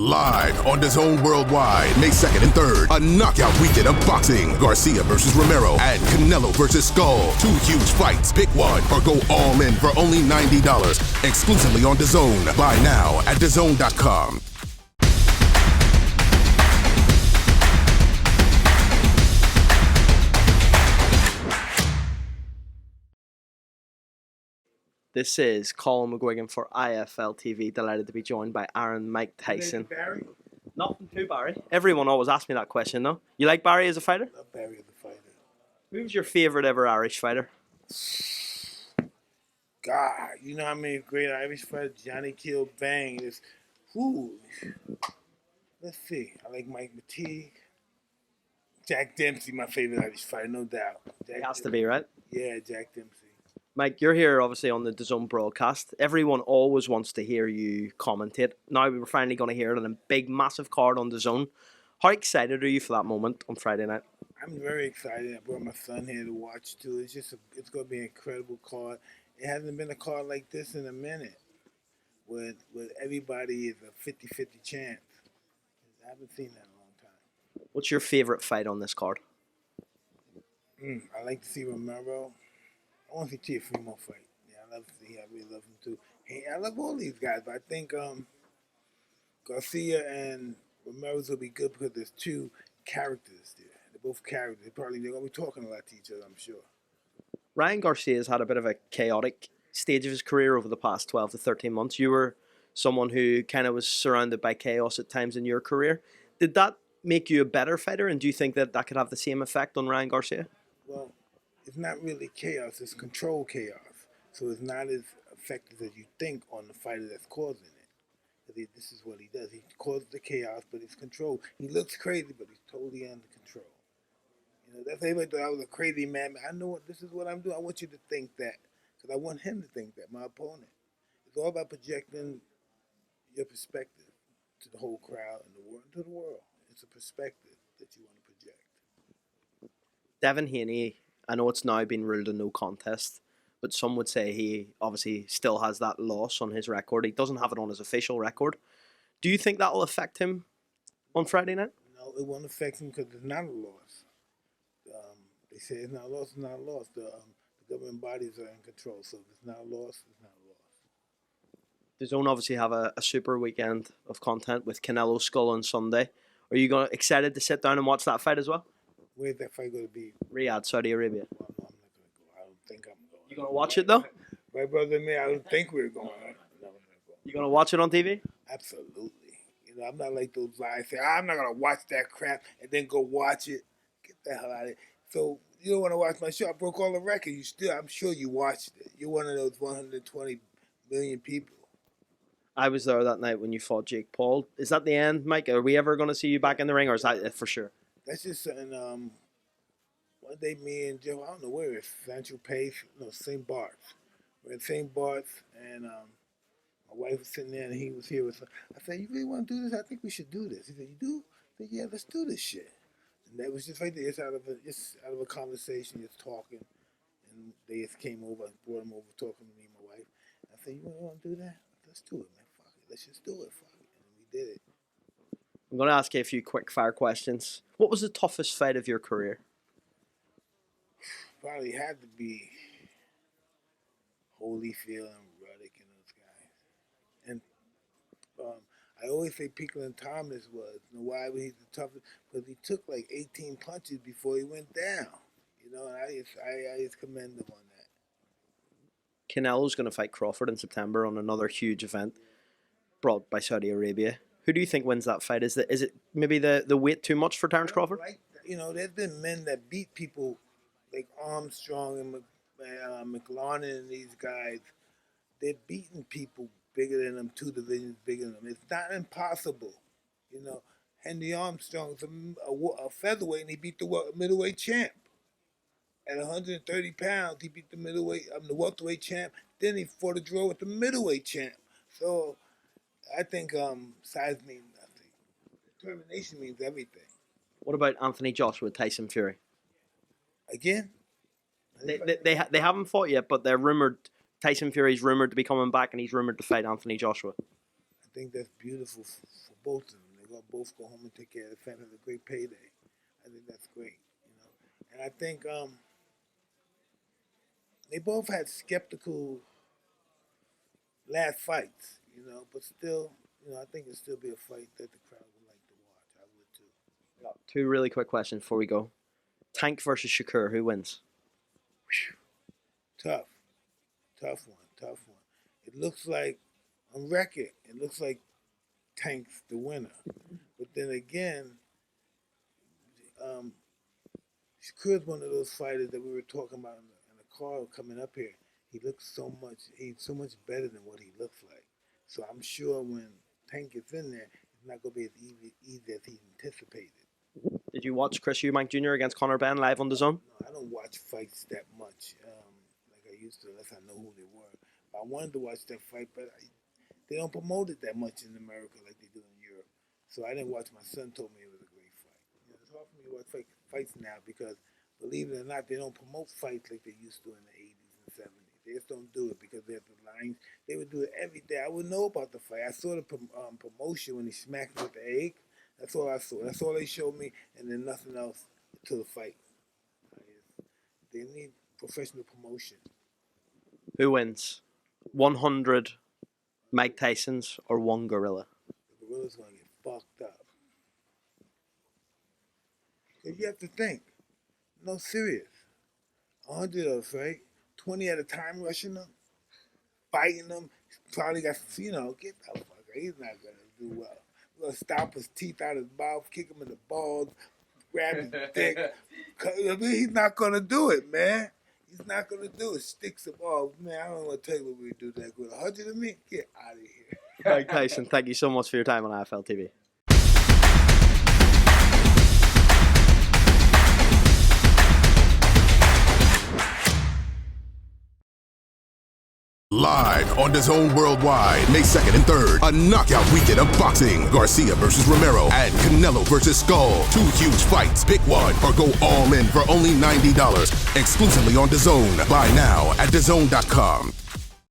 Live on DAZN Worldwide, May 2nd and 3rd, a knockout weekend of boxing. Garcia versus Romero and Canelo versus Skull. Two huge fights. Pick one or go all in for only $90. Exclusively on DAZN. Buy now at DAZN.com. This is Colin McGuigan for IFLTV. Delighted to be joined by Aaron Mike Tyson. Barry? Nothing too Barry. Everyone always asks me that question, though. You like Barry as a fighter? I love Barry as a fighter. Who's your favourite ever Irish fighter? God, you know how many great Irish fighters? Johnny Kill Bang. Let's see. I like Mike McTeague. Jack Dempsey, my favorite Irish fighter, no doubt. It has to be, right? Yeah, Jack Dempsey. Mike, you're here obviously on the DAZN broadcast. Everyone always wants to hear you commentate. Now we're finally going to hear it on a big, massive card on DAZN. How excited are you for that moment on Friday night? I'm very excited. I brought my son here to watch too. It's going to be an incredible card. It hasn't been a card like this in a minute, with everybody is a 50-50 chance. I haven't seen that in a long time. What's your favourite fight on this card? I like to see Romero. I want to see Teofimo fight. Yeah, I really love him too. Hey, I love all these guys, but I think Garcia and Romero's will be good because there's two characters there. They're both characters. They're going to be talking a lot to each other, I'm sure. Ryan Garcia's had a bit of a chaotic stage of his career over the past 12 to 13 months. You were someone who kind of was surrounded by chaos at times in your career. Did that make you a better fighter, and do you think that that could have the same effect on Ryan Garcia? Well, it's not really chaos, it's controlled chaos. So it's not as effective as you think on the fighter that's causing it. Because this is what he does. He causes the chaos, but it's controlled. He looks crazy, but he's totally under control. You know, that's everybody thought I was a crazy man. I know this is what I'm doing. I want you to think that. Because I want him to think that, my opponent. It's all about projecting your perspective to the whole crowd and the world, to the world. It's a perspective that you want to project. Devin Haney, I know it's now been ruled a no contest, but some would say he obviously still has that loss on his record. He doesn't have it on his official record. Do you think that will affect him on Friday night? No, it won't affect him because it's not a loss. They say it's not a loss, it's not a loss. The government bodies are in control, so if it's not a loss, it's not a loss. DAZN obviously have a super weekend of content with Canelo Skull on Sunday. Are you excited to sit down and watch that fight as well? Where's that fight going to be? Riyadh, Saudi Arabia. Well, no, I'm not going to go. I don't think I'm going. You going to watch it though? My brother and me, I don't think we're going. No, I'm not going. You going to watch it on TV? Absolutely. You know, I'm not like those guys say, I'm not going to watch that crap and then go watch it. Get the hell out of it. So you don't want to watch my show. I broke all the records. I'm sure you watched it. You're one of those 120 million people. I was there that night when you fought Jake Paul. Is that the end, Mike? Are we ever going to see you back in the ring, or is that it for sure? That's just something, one day me and Joe, I don't know where it's, Sancho Pace, no, St. Bart's. We're at St. Bart's, and my wife was sitting there, and he was here with her. I said, you really want to do this? I think we should do this. He said, you do? I said, yeah, let's do this shit. And that was just right there, just out of a conversation, just talking. And they just came over, brought him over, talking to me and my wife. I said, you really want to do that? Let's do it, man. Fuck it. Let's just do it. Fuck it. And we did it. I'm going to ask you a few quick fire questions. What was the toughest fight of your career? Probably had to be Holyfield and Ruddock and those guys. And I always say Pickle and Thomas was. You know why he's the toughest? Because he took like 18 punches before he went down. You know, and I just commend him on that. Canelo's going to fight Crawford in September on another huge event brought by Saudi Arabia. Who do you think wins that fight? Is it maybe the weight too much for Terence Crawford? Like, you know, there's been men that beat people like Armstrong and McLaren and these guys. They're beating people bigger than them, 2 divisions bigger than them. It's not impossible. You know, Henry Armstrong's a featherweight, and he beat the middleweight champ. At 130 pounds, he beat the welterweight champ. Then he fought a draw with the middleweight champ. So I think size means nothing. Determination means everything. What about Anthony Joshua, Tyson Fury? Again? They haven't fought yet, but they're rumored. Tyson Fury's rumored to be coming back, and he's rumored to fight Anthony Joshua. I think that's beautiful for both of them. They both go home and take care of the family. Have a great payday. I think that's great, you know. And I think they both had skeptical last fights, you know, but still, you know, I think it'll still be a fight that the crowd would like to watch. I would too. Two really quick questions before we go. Tank versus Shakur, who wins? Tough one. It looks like, on record, it looks like Tank's the winner. But then again, Shakur's one of those fighters that we were talking about in the car coming up here. He's so much better than what he looks like. So I'm sure when Tank gets in there, it's not going to be as easy as he anticipated. Did you watch Chris Eubank Jr. against Conor Ben live on the Zone? No, I don't watch fights that much like I used to, unless I know who they were. I wanted to watch that fight, but they don't promote it that much in America like they do in Europe. So I didn't watch. My son told me it was a great fight. You know, it's hard for me to watch fights now because, believe it or not, they don't promote fights like they used to in the 80s and 70s. They just don't do it because there's the lines. They would do it every day. I would know about the fight. I saw the promotion when he smacked me with the egg. That's all I saw. That's all they showed me, and then nothing else to the fight. They need professional promotion. Who wins? 100 Mike Tysons or one gorilla? The gorilla's going to get fucked up. Because you have to think. No, serious. 100 of us, right? 20 at a time rushing them, fighting them. Probably got, you know, get the fuck out. He's not going to do well. We're going to stomp his teeth out his mouth, kick him in the balls, grab his dick. He's not going to do it, man. He's not going to do it. Sticks him off. Man, I don't want to tell you what we do that good. 100 of me? Get out of here. Mike Tyson, thank you so much for your time on IFLTV. Live on DAZN Worldwide, May 2nd and 3rd, a knockout weekend of boxing. Garcia versus Romero and Canelo versus Skull. Two huge fights. Pick one or go all in for only $90. Exclusively on DAZN. Buy now at DAZN.com.